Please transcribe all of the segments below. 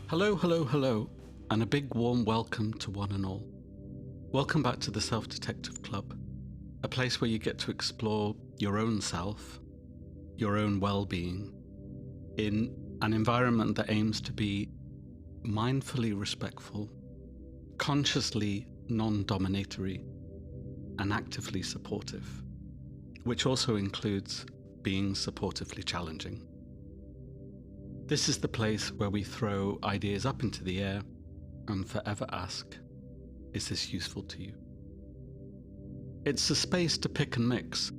Hello, hello, hello, and a big warm welcome to one and all. Welcome back to the Self-Detective Club, a place where you get to explore your own self, your own well-being, in an environment that aims to be mindfully respectful, consciously non-dominatory, and actively supportive, which also includes being supportively challenging. This is the place where we throw ideas up into the air and forever ask, is this useful to you? It's a space to pick and mix,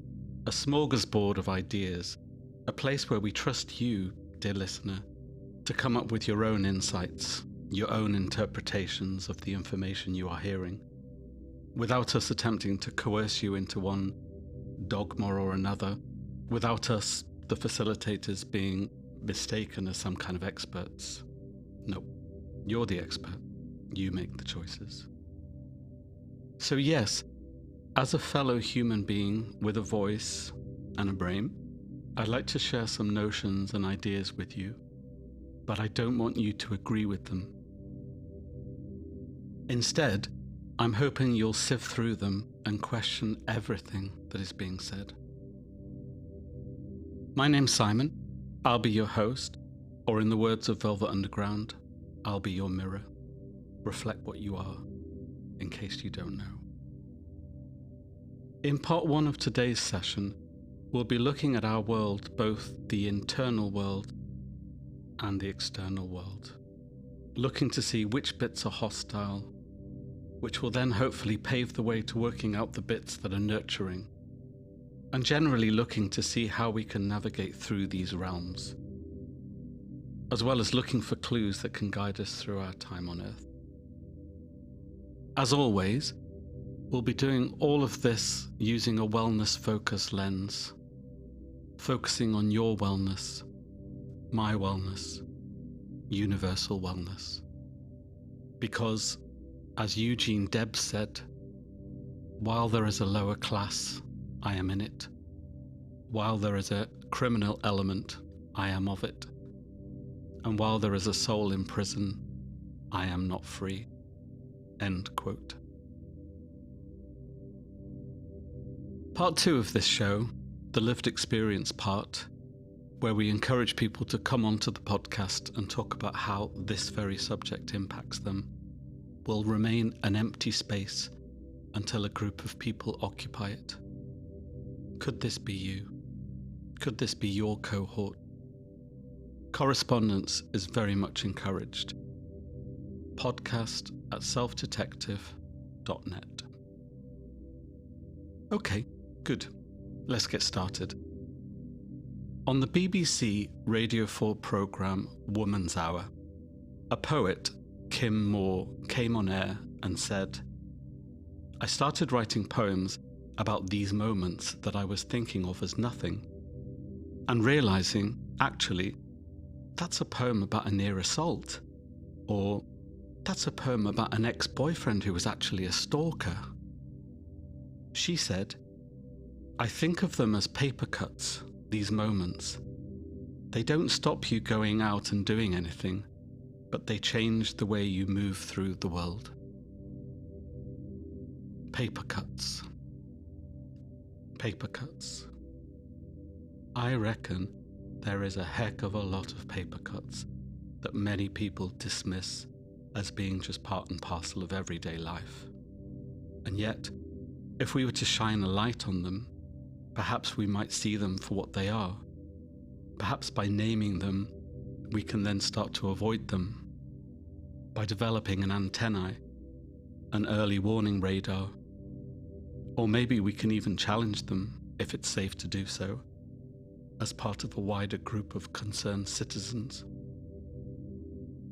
a smorgasbord of ideas, a place where we trust you, dear listener, to come up with your own insights, your own interpretations of the information you are hearing, without us attempting to coerce you into one dogma or another, without us, the facilitators, being mistaken as some kind of experts. No, you're the expert. You make the choices. So yes, as a fellow human being with a voice and a brain, I'd like to share some notions and ideas with you, but I don't want you to agree with them. Instead, I'm hoping you'll sift through them and question everything that is being said. My name's Simon. I'll be your host, or in the words of Velvet Underground, I'll be your mirror. Reflect what you are, in case you don't know. In part one of today's session, we'll be looking at our world, both the internal world and the external world, looking to see which bits are hostile, which will then hopefully pave the way to working out the bits that are nurturing, and generally looking to see how we can navigate through these realms, as well as looking for clues that can guide us through our time on Earth. As always, we'll be doing all of this using a wellness-focused lens, focusing on your wellness, my wellness, universal wellness. Because, as Eugene Debs said, while there is a lower class, I am in it. While there is a criminal element, I am of it. And while there is a soul in prison, I am not free. End quote. Part 2 of this show, the lived experience part, where we encourage people to come onto the podcast and talk about how this very subject impacts them, will remain an empty space until a group of people occupy it. Could this be you? Could this be your cohort? Correspondence is very much encouraged. podcast@selfdetective.net. Okay, good. Let's get started. On the BBC Radio 4 programme Woman's Hour, a poet, Kim Moore, came on air and said, "I started writing poems about these moments that I was thinking of as nothing, and realizing, actually, that's a poem about a near assault, or that's a poem about an ex-boyfriend who was actually a stalker." She said, "I think of them as paper cuts, these moments. They don't stop you going out and doing anything, but they change the way you move through the world." Paper cuts. Paper cuts. I reckon there is a heck of a lot of paper cuts that many people dismiss as being just part and parcel of everyday life. And yet, if we were to shine a light on them, perhaps we might see them for what they are. Perhaps by naming them, we can then start to avoid them. By developing an antennae, an early warning radar, or maybe we can even challenge them, if it's safe to do so, as part of a wider group of concerned citizens.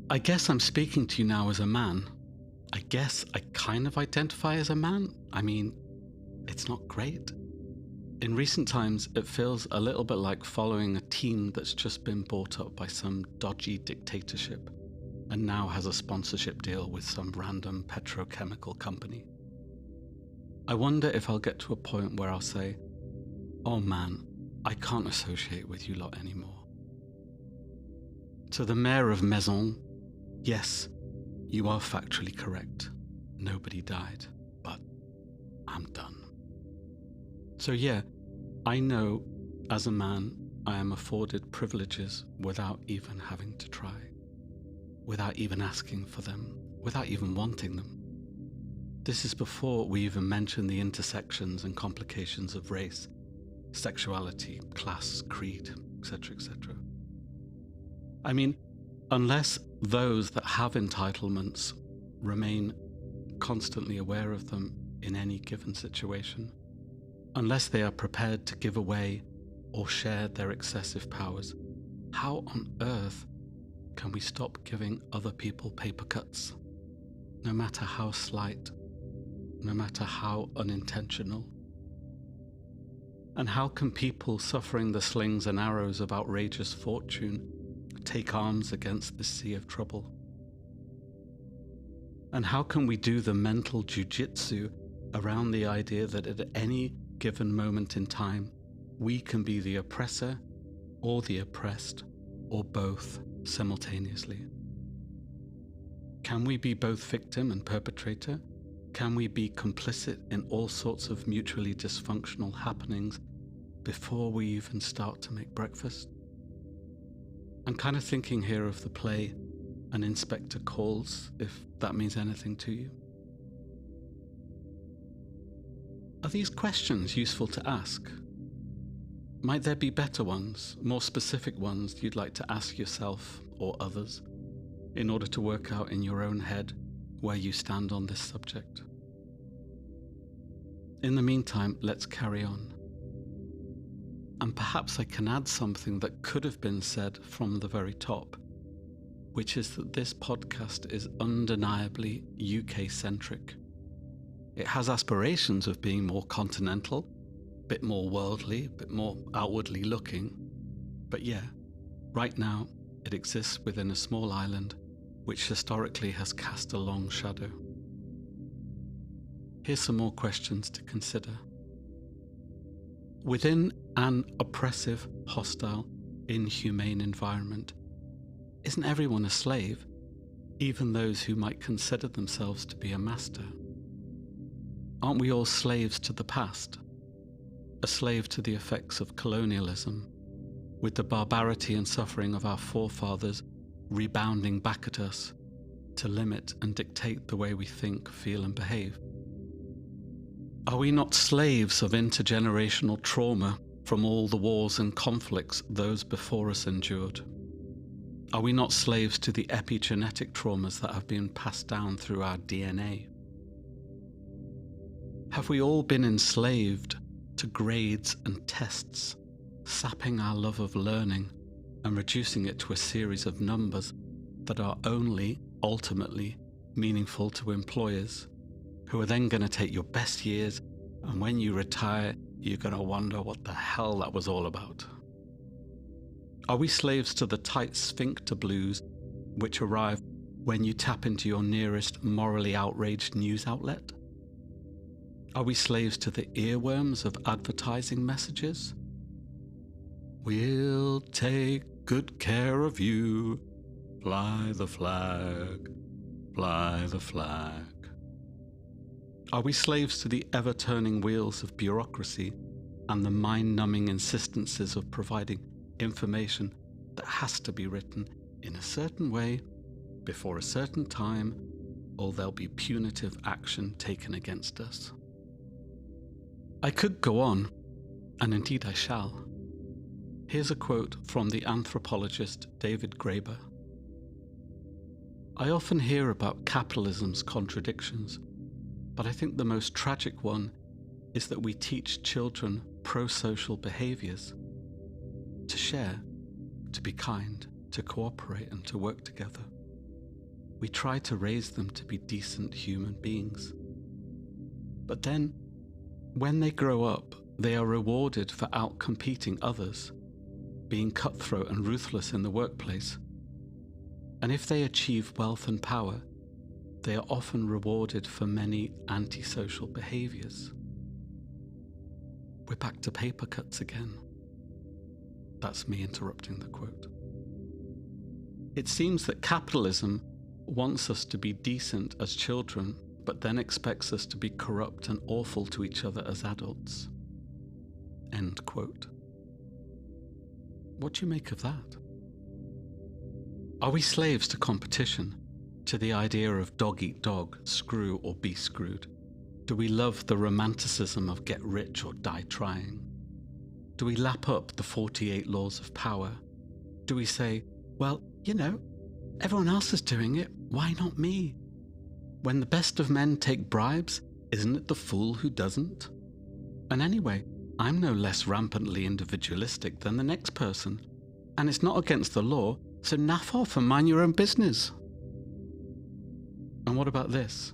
I guess I'm speaking to you now as a man. I guess I kind of identify as a man. I mean, it's not great. In recent times, it feels a little bit like following a team that's just been bought up by some dodgy dictatorship and now has a sponsorship deal with some random petrochemical company. I wonder if I'll get to a point where I'll say, "Oh man, I can't associate with you lot anymore." To the mayor of Maison, Yes, you are factually correct. Nobody died, but I'm done. So yeah, I know as a man I am afforded privileges without even having to try, without even asking for them, without even wanting them. This is before we even mention the intersections and complications of race, sexuality, class, creed, etc., etc. I mean, unless those that have entitlements remain constantly aware of them in any given situation, unless they are prepared to give away or share their excessive powers, how on earth can we stop giving other people paper cuts, no matter how slight, no matter how unintentional? And how can people suffering the slings and arrows of outrageous fortune take arms against this sea of trouble? And how can we do the mental jujitsu around the idea that at any given moment in time, we can be the oppressor or the oppressed, or both simultaneously? Can we be both victim and perpetrator? Can we be complicit in all sorts of mutually dysfunctional happenings before we even start to make breakfast? I'm kind of thinking here of the play An Inspector Calls, if that means anything to you. Are these questions useful to ask? Might there be better ones, more specific ones you'd like to ask yourself or others in order to work out in your own head where you stand on this subject? In the meantime, let's carry on. And perhaps I can add something that could have been said from the very top, which is that this podcast is undeniably UK-centric. It has aspirations of being more continental, a bit more worldly, a bit more outwardly looking. But yeah, right now it exists within a small island which historically has cast a long shadow. Here's some more questions to consider. Within an oppressive, hostile, inhumane environment, isn't everyone a slave, even those who might consider themselves to be a master? Aren't we all slaves to the past? A slave to the effects of colonialism, with the barbarity and suffering of our forefathers rebounding back at us to limit and dictate the way we think, feel, and behave? Are we not slaves of intergenerational trauma from all the wars and conflicts those before us endured? Are we not slaves to the epigenetic traumas that have been passed down through our DNA? Have we all been enslaved to grades and tests, sapping our love of learning and reducing it to a series of numbers that are only, ultimately, meaningful to employers, who are then going to take your best years, and when you retire, you're going to wonder what the hell that was all about? Are we slaves to the tight sphincter blues which arrive when you tap into your nearest morally outraged news outlet? Are we slaves to the earworms of advertising messages? We'll take good care of you. Fly the flag, fly the flag. Are we slaves to the ever-turning wheels of bureaucracy and the mind-numbing insistences of providing information that has to be written in a certain way, before a certain time, or there'll be punitive action taken against us? I could go on, and indeed I shall. Here's a quote from the anthropologist David Graeber. I often hear about capitalism's contradictions, but I think the most tragic one is that we teach children pro-social behaviors: to share, to be kind, to cooperate, and to work together. We try to raise them to be decent human beings. But then, when they grow up, they are rewarded for outcompeting others, being cutthroat and ruthless in the workplace. And if they achieve wealth and power, they are often rewarded for many antisocial behaviors. We're back to paper cuts again. That's me interrupting the quote. It seems that capitalism wants us to be decent as children, but then expects us to be corrupt and awful to each other as adults. End quote. What do you make of that? Are we slaves to competition, to the idea of dog eat dog, screw or be screwed? Do we love the romanticism of get rich or die trying? Do we lap up the 48 laws of power? Do we say, well, everyone else is doing it, why not me? When the best of men take bribes, isn't it the fool who doesn't? And anyway, I'm no less rampantly individualistic than the next person, and it's not against the law, so naff off and mind your own business. And what about this?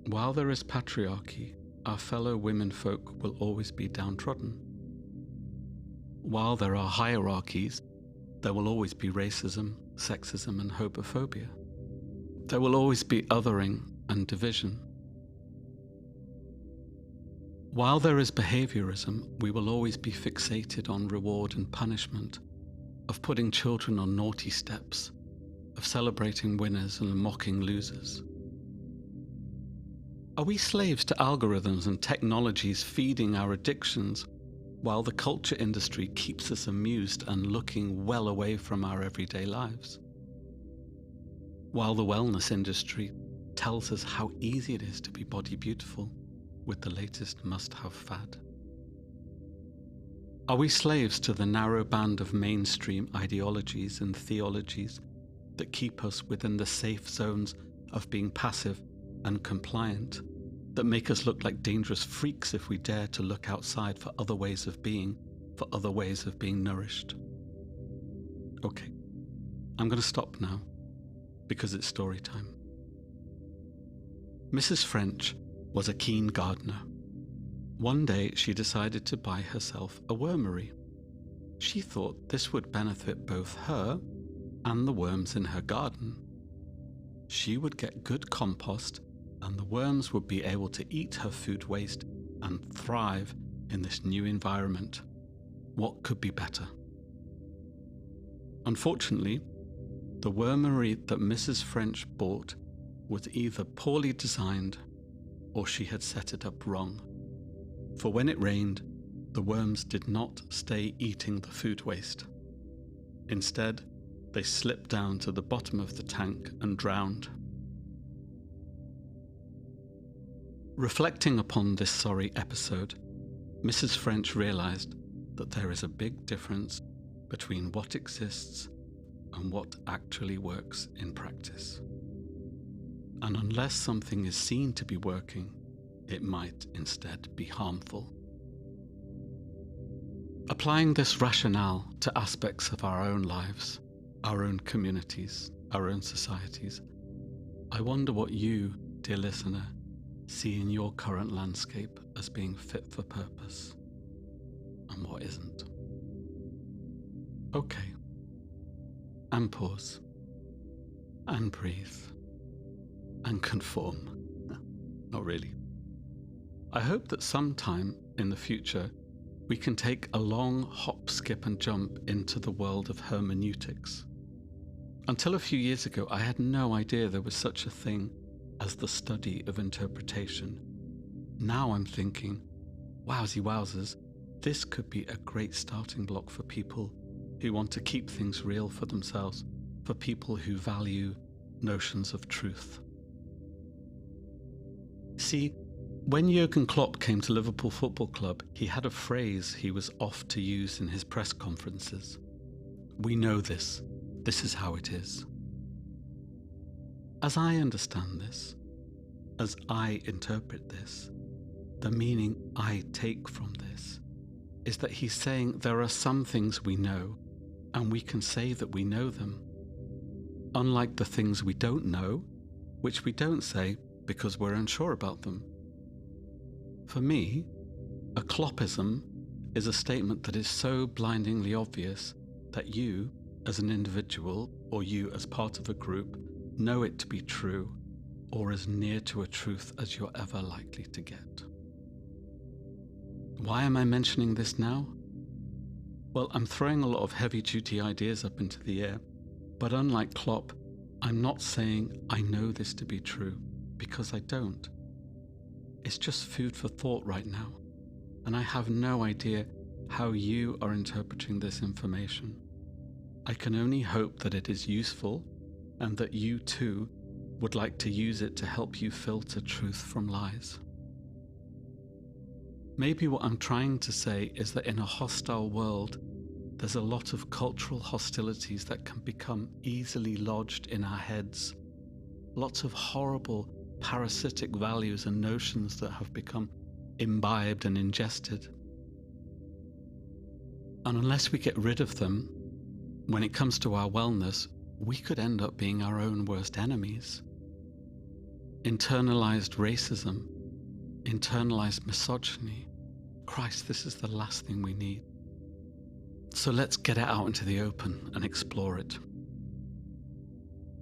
While there is patriarchy, our fellow women folk will always be downtrodden. While there are hierarchies, there will always be racism, sexism, and homophobia. There will always be othering and division. While there is behaviorism, we will always be fixated on reward and punishment, of putting children on naughty steps, of celebrating winners and mocking losers. Are we slaves to algorithms and technologies feeding our addictions, while the culture industry keeps us amused and looking well away from our everyday lives? While the wellness industry tells us how easy it is to be body beautiful with the latest must-have fad? Are we slaves to the narrow band of mainstream ideologies and theologies that keep us within the safe zones of being passive and compliant, that make us look like dangerous freaks if we dare to look outside for other ways of being, for other ways of being nourished? Okay, I'm going to stop now, because it's story time. Mrs. French was a keen gardener. One day she decided to buy herself a wormery. She thought this would benefit both her and the worms in her garden. She would get good compost, and the worms would be able to eat her food waste and thrive in this new environment. What could be better? Unfortunately, the wormery that Mrs. French bought was either poorly designed or she had set it up wrong. For when it rained, the worms did not stay eating the food waste. Instead, they slipped down to the bottom of the tank and drowned. Reflecting upon this sorry episode, Mrs. French realized that there is a big difference between what exists and what actually works in practice. And unless something is seen to be working, it might instead be harmful. Applying this rationale to aspects of our own lives, our own communities, our own societies, I wonder what you, dear listener, see in your current landscape as being fit for purpose, and what isn't. Okay, and pause, and breathe, and conform. Not really. I hope that sometime in the future we can take a long hop, skip and jump into the world of hermeneutics. Until a few years ago, I had no idea there was such a thing as the study of interpretation. Now I'm thinking, wowsy wowzers, this could be a great starting block for people who want to keep things real for themselves, for people who value notions of truth. See, when Jurgen Klopp came to Liverpool Football Club, he had a phrase he was off to use in his press conferences. We know this. This is how it is. As I understand this, as I interpret this, the meaning I take from this is that he's saying there are some things we know, and we can say that we know them. Unlike the things we don't know, which we don't say because we're unsure about them. For me, a Kloppism is a statement that is so blindingly obvious that you, as an individual, or you as part of a group, know it to be true, or as near to a truth as you're ever likely to get. Why am I mentioning this now? Well, I'm throwing a lot of heavy-duty ideas up into the air, but unlike Klopp, I'm not saying I know this to be true, because I don't. It's just food for thought right now, and I have no idea how you are interpreting this information. I can only hope that it is useful and that you too would like to use it to help you filter truth from lies. Maybe what I'm trying to say is that in a hostile world, there's a lot of cultural hostilities that can become easily lodged in our heads. Lots of horrible parasitic values and notions that have become imbibed and ingested. And unless we get rid of them, when it comes to our wellness, we could end up being our own worst enemies. Internalized racism, internalized misogyny. Christ, this is the last thing we need. So let's get it out into the open and explore it.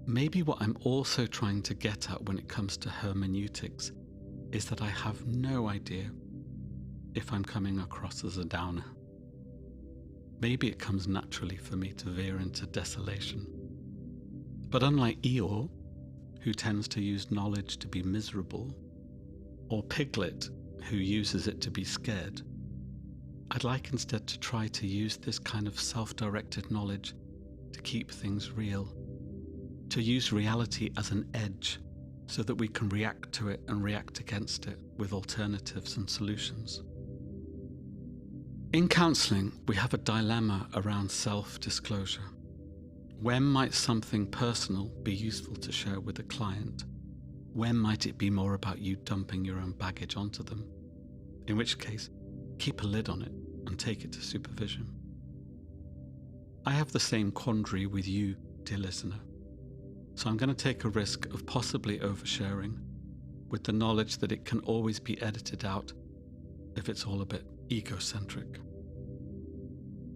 Maybe what I'm also trying to get at when it comes to hermeneutics is that I have no idea if I'm coming across as a downer. Maybe it comes naturally for me to veer into desolation. But unlike Eeyore, who tends to use knowledge to be miserable, or Piglet, who uses it to be scared, I'd like instead to try to use this kind of self-directed knowledge to keep things real, to use reality as an edge so that we can react to it and react against it with alternatives and solutions. In counselling, we have a dilemma around self-disclosure. When might something personal be useful to share with a client? When might it be more about you dumping your own baggage onto them? In which case, keep a lid on it and take it to supervision. I have the same quandary with you, dear listener, so I'm going to take a risk of possibly oversharing, with the knowledge that it can always be edited out if it's all a bit egocentric.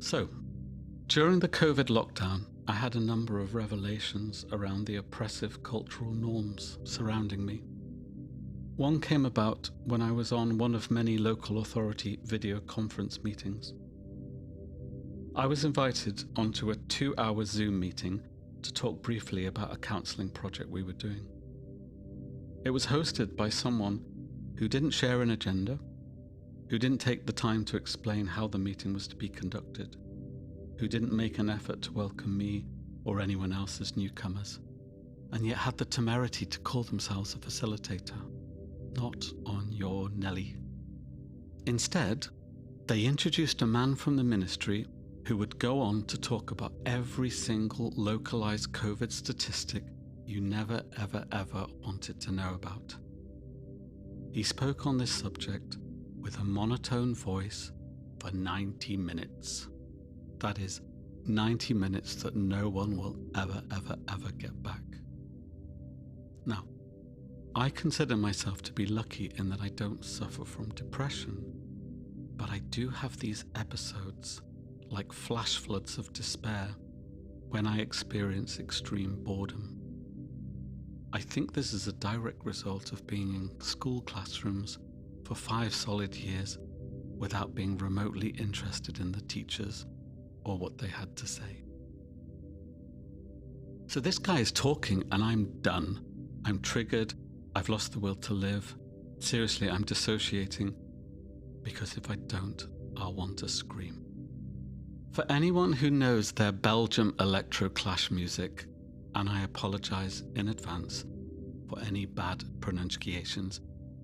So, during the COVID lockdown, I had a number of revelations around the oppressive cultural norms surrounding me. One came about when I was on one of many local authority video conference meetings. I was invited onto a 2-hour Zoom meeting to talk briefly about a counselling project we were doing. It was hosted by someone who didn't share an agenda, who didn't take the time to explain how the meeting was to be conducted, who didn't make an effort to welcome me or anyone else as newcomers, and yet had the temerity to call themselves a facilitator. Not on your Nelly. Instead, they introduced a man from the ministry who would go on to talk about every single localized COVID statistic you never, ever wanted to know about. He spoke on this subject with a monotone voice for 90 minutes. That is, 90 minutes that no one will ever get back. Now, I consider myself to be lucky in that I don't suffer from depression, but I do have these episodes, like flash floods of despair, when I experience extreme boredom. I think this is a direct result of being in school classrooms for 5 solid years without being remotely interested in the teachers or what they had to say. So this guy is talking and I'm done. I'm triggered. I've lost the will to live. Seriously, I'm dissociating, because if I don't, I'll want to scream. For anyone who knows their Belgium electro clash music, and I apologize in advance for any bad pronunciations,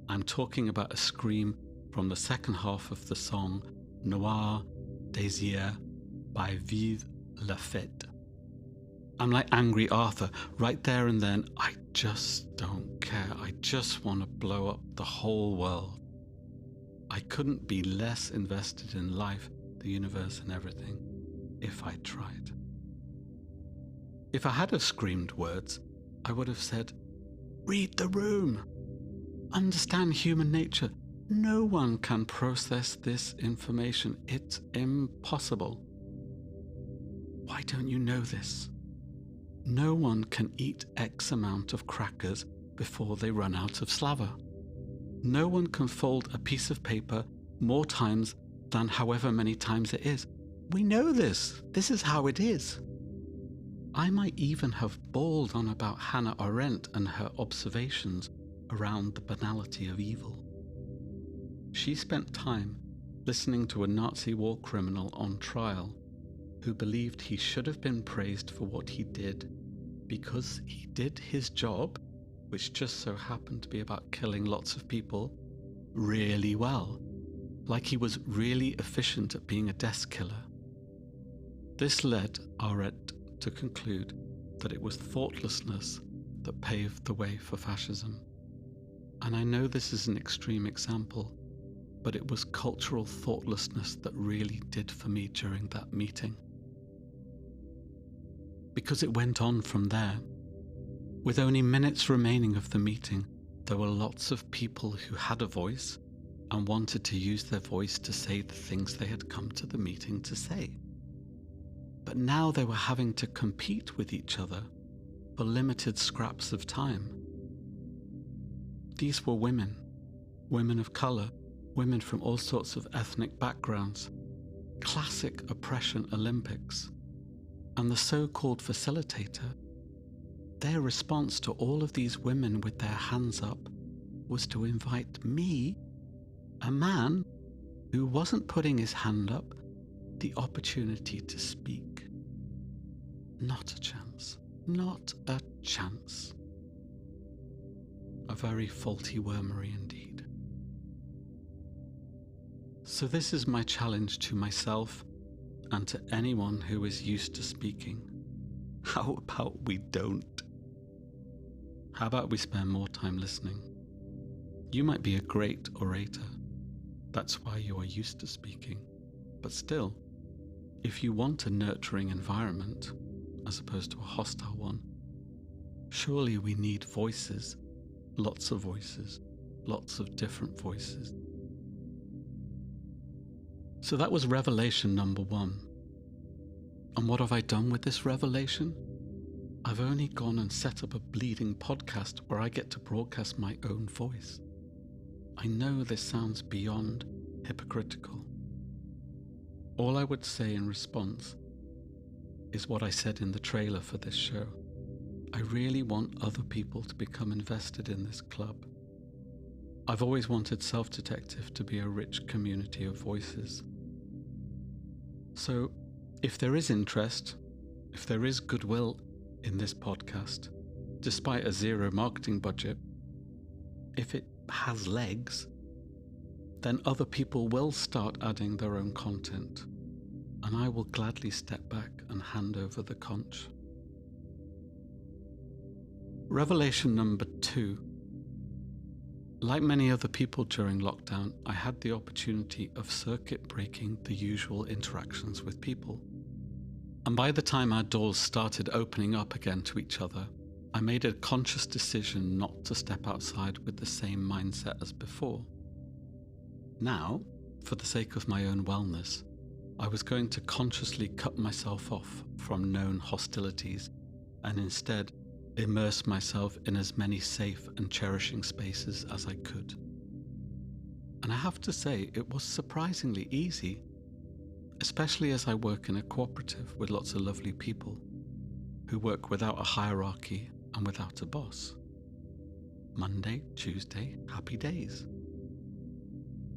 I'm talking about a scream from the second half of the song Noir Désir by Vive la Fête. I'm like Angry Arthur. Right there and then, I just don't care. I just want to blow up the whole world. I couldn't be less invested in life, the universe and everything if I tried. If I had have screamed words, I would have said, read the room. Understand human nature. No one can process this information. It's impossible. Why don't you know this? No one can eat X amount of crackers before they run out of slava. No one can fold a piece of paper more times than however many times it is. We know this. This is how it is. I might even have bawled on about Hannah Arendt and her observations around the banality of evil. She spent time listening to a Nazi war criminal on trial who believed he should have been praised for what he did because he did his job, which just so happened to be about killing lots of people, really well. Like he was really efficient at being a desk killer. This led Arendt to conclude that it was thoughtlessness that paved the way for fascism. And I know this is an extreme example, but it was cultural thoughtlessness that really did for me during that meeting. Because it went on from there. With only minutes remaining of the meeting, there were lots of people who had a voice and wanted to use their voice to say the things they had come to the meeting to say. But now they were having to compete with each other for limited scraps of time. These were women of colour, women from all sorts of ethnic backgrounds, classic oppression Olympics. And the so-called facilitator, their response to all of these women with their hands up was to invite me, a man who wasn't putting his hand up, the opportunity to speak. Not a chance. Not a chance. A very faulty wormery indeed. So this is my challenge to myself and to anyone who is used to speaking. How about we don't? How about we spend more time listening? You might be a great orator. That's why you are used to speaking. But still, if you want a nurturing environment, as opposed to a hostile one, surely we need voices, lots of different voices. So that was revelation number 1. And what have I done with this revelation? I've only gone and set up a bleeding podcast where I get to broadcast my own voice. I know this sounds beyond hypocritical. All I would say in response is what I said in the trailer for this show. I really want other people to become invested in this club. I've always wanted Self Detective to be a rich community of voices. So, if there is interest, if there is goodwill in this podcast, despite a zero marketing budget, if it has legs, then other people will start adding their own content, and I will gladly step back and hand over the conch. Revelation number 2. Like many other people during lockdown, I had the opportunity of circuit breaking the usual interactions with people. And by the time our doors started opening up again to each other, I made a conscious decision not to step outside with the same mindset as before. Now, for the sake of my own wellness, I was going to consciously cut myself off from known hostilities and instead immerse myself in as many safe and cherishing spaces as I could. And I have to say, it was surprisingly easy, especially as I work in a cooperative with lots of lovely people who work without a hierarchy and without a boss. Monday, Tuesday, happy days.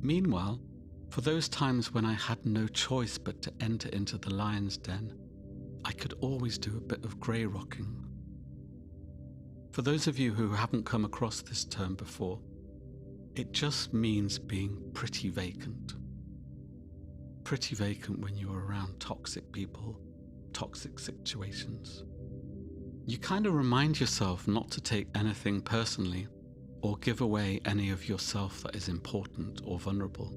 Meanwhile, for those times when I had no choice but to enter into the lion's den, I could always do a bit of grey rocking. For those of you who haven't come across this term before, it just means being pretty vacant. Pretty vacant when you're around toxic people, toxic situations. You kind of remind yourself not to take anything personally or give away any of yourself that is important or vulnerable.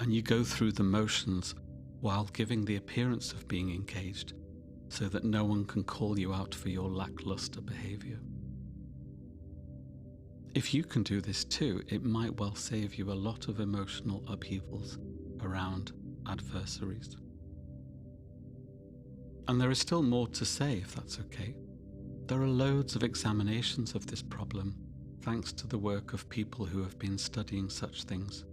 And you go through the motions while giving the appearance of being engaged so that no one can call you out for your lackluster behavior. If you can do this too, it might well save you a lot of emotional upheavals around adversaries. And there is still more to say, if that's okay. There are loads of examinations of this problem, thanks to the work of people who have been studying such things.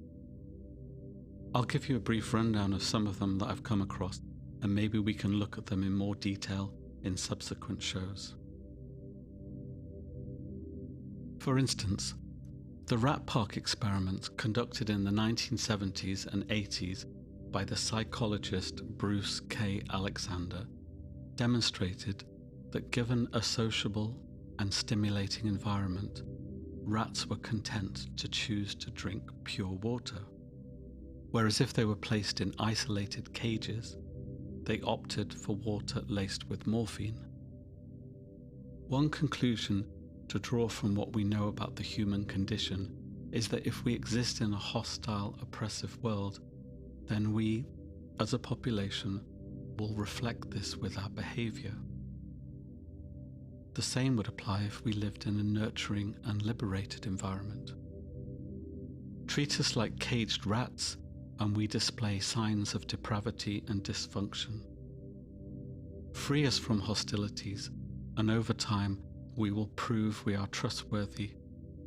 I'll give you a brief rundown of some of them that I've come across, and maybe we can look at them in more detail in subsequent shows. For instance, the Rat Park experiments conducted in the 1970s and 80s by the psychologist Bruce K. Alexander demonstrated that given a sociable and stimulating environment, rats were content to choose to drink pure water, whereas if they were placed in isolated cages, they opted for water laced with morphine. One conclusion to draw from what we know about the human condition is that if we exist in a hostile, oppressive world, then we, as a population, will reflect this with our behavior. The same would apply if we lived in a nurturing and liberated environment. Treat us like caged rats, and we display signs of depravity and dysfunction. Free us from hostilities, and over time, we will prove we are trustworthy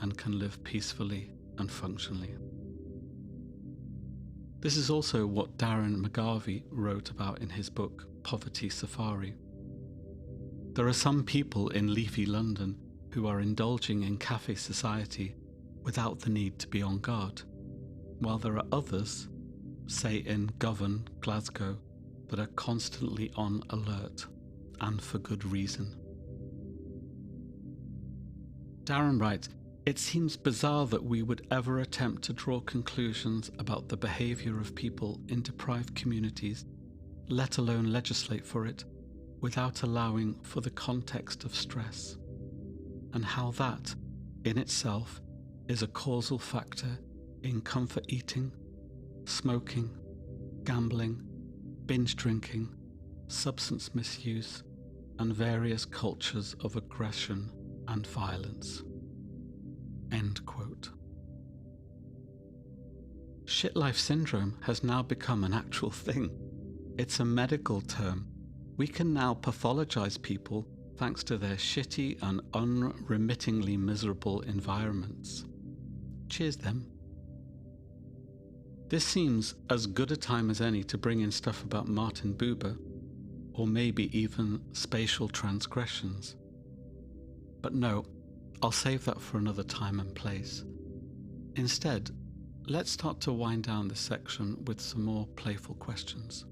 and can live peacefully and functionally. This is also what Darren McGarvey wrote about in his book, Poverty Safari. There are some people in leafy London who are indulging in cafe society without the need to be on guard, while there are others, say in Govan, Glasgow, that are constantly on alert, and for good reason. Darren writes, "It seems bizarre that we would ever attempt to draw conclusions about the behaviour of people in deprived communities, let alone legislate for it, without allowing for the context of stress, and how that, in itself, is a causal factor in comfort eating, smoking, gambling, binge drinking, substance misuse, and various cultures of aggression and violence." End quote. Shit life syndrome has now become an actual thing. It's a medical term. We can now pathologize people thanks to their shitty and unremittingly miserable environments. Cheers them. This seems as good a time as any to bring in stuff about Martin Buber, or maybe even spatial transgressions. But no, I'll save that for another time and place. Instead, let's start to wind down this section with some more playful questions.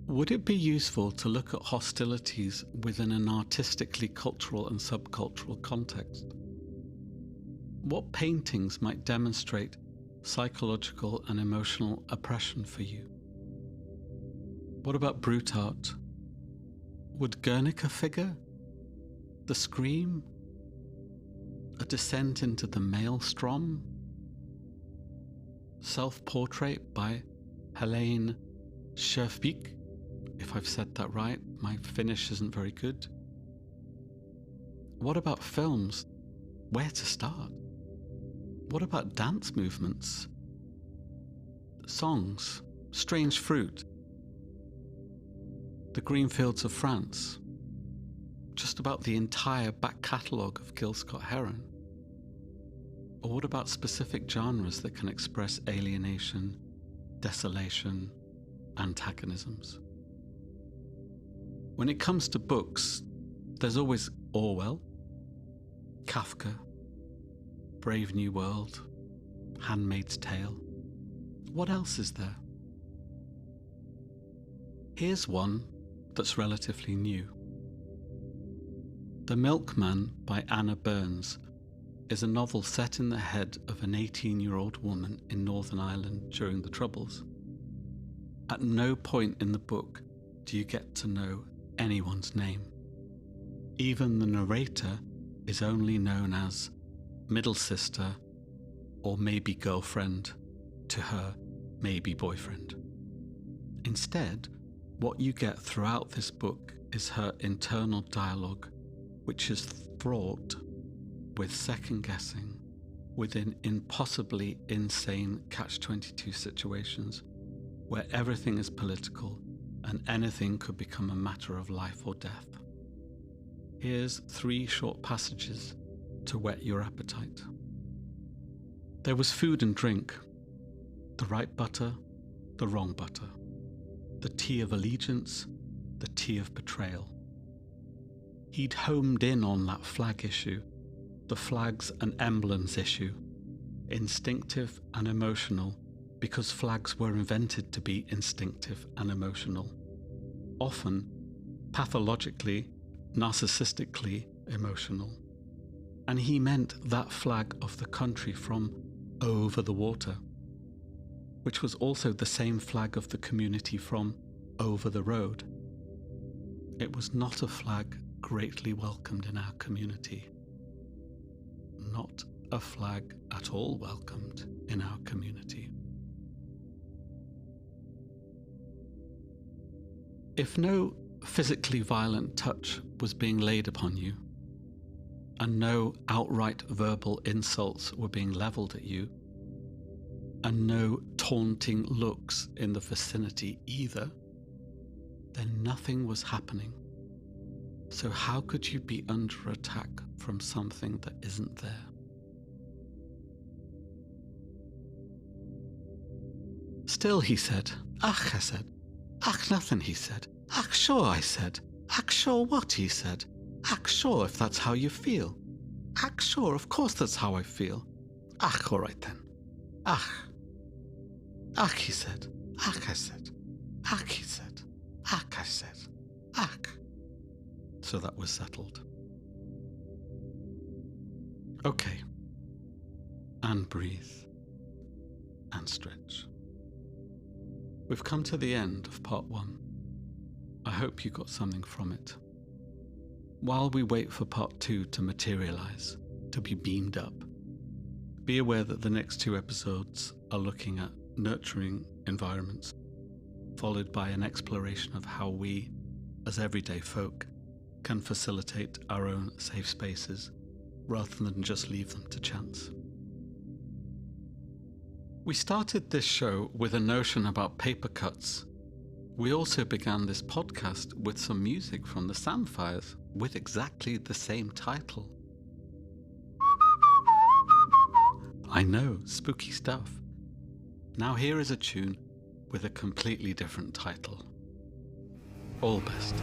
Would it be useful to look at hostilities within an artistically cultural and subcultural context? What paintings might demonstrate psychological and emotional oppression for you? What about brute art? Would Guernica figure? The Scream? A descent into the maelstrom? Self-portrait by Helene Scherfbeek? If I've said that right, my Finnish isn't very good. What about films? Where to start? What about dance movements? Songs? Strange Fruit? The Green Fields of France? Just about the entire back catalogue of Gil Scott-Heron? Or what about specific genres that can express alienation, desolation, antagonisms? When it comes to books, there's always Orwell, Kafka, Brave New World, Handmaid's Tale. What else is there? Here's one that's relatively new. The Milkman by Anna Burns is a novel set in the head of an 18-year-old woman in Northern Ireland during the Troubles. At no point in the book do you get to know anyone's name. Even the narrator is only known as middle sister or maybe girlfriend to her maybe boyfriend. Instead, what you get throughout this book is her internal dialogue, which is fraught with second-guessing within impossibly insane catch-22 situations where everything is political and anything could become a matter of life or death. Here's 3 short passages to whet your appetite. There was food and drink, the right butter, the wrong butter. the T of allegiance, the T of betrayal. He'd homed in on that flag issue, the flags and emblems issue, instinctive and emotional, because flags were invented to be instinctive and emotional, often pathologically, narcissistically emotional. And he meant that flag of the country from over the water, which was also the same flag of the community from over the road. It was not a flag greatly welcomed in our community. Not a flag at all welcomed in our community. If no physically violent touch was being laid upon you, and no outright verbal insults were being levelled at you, and no taunting looks in the vicinity either, then nothing was happening. So how could you be under attack from something that isn't there? Still, he said. Ach, I said. Ach, nothing, he said. Ach, sure, I said. Ach, sure, what, he said. Ach, sure, if that's how you feel. Ach, sure, of course that's how I feel. Ach, all right then. Ach. Ach, he said. Ach, I said. Ach, he said. Ach, I said. Ach. So that was settled. Okay. And breathe. And stretch. We've come to the end of part 1. I hope you got something from it. While we wait for part 2 to materialize, to be beamed up, be aware that the next 2 episodes are looking at nurturing environments, followed by an exploration of how we, as everyday folk, can facilitate our own safe spaces rather than just leave them to chance. We started this show with a notion about paper cuts. We also began this podcast with some music from the Samphires with exactly the same title. I know, spooky stuff. Now here is a tune with a completely different title. All best.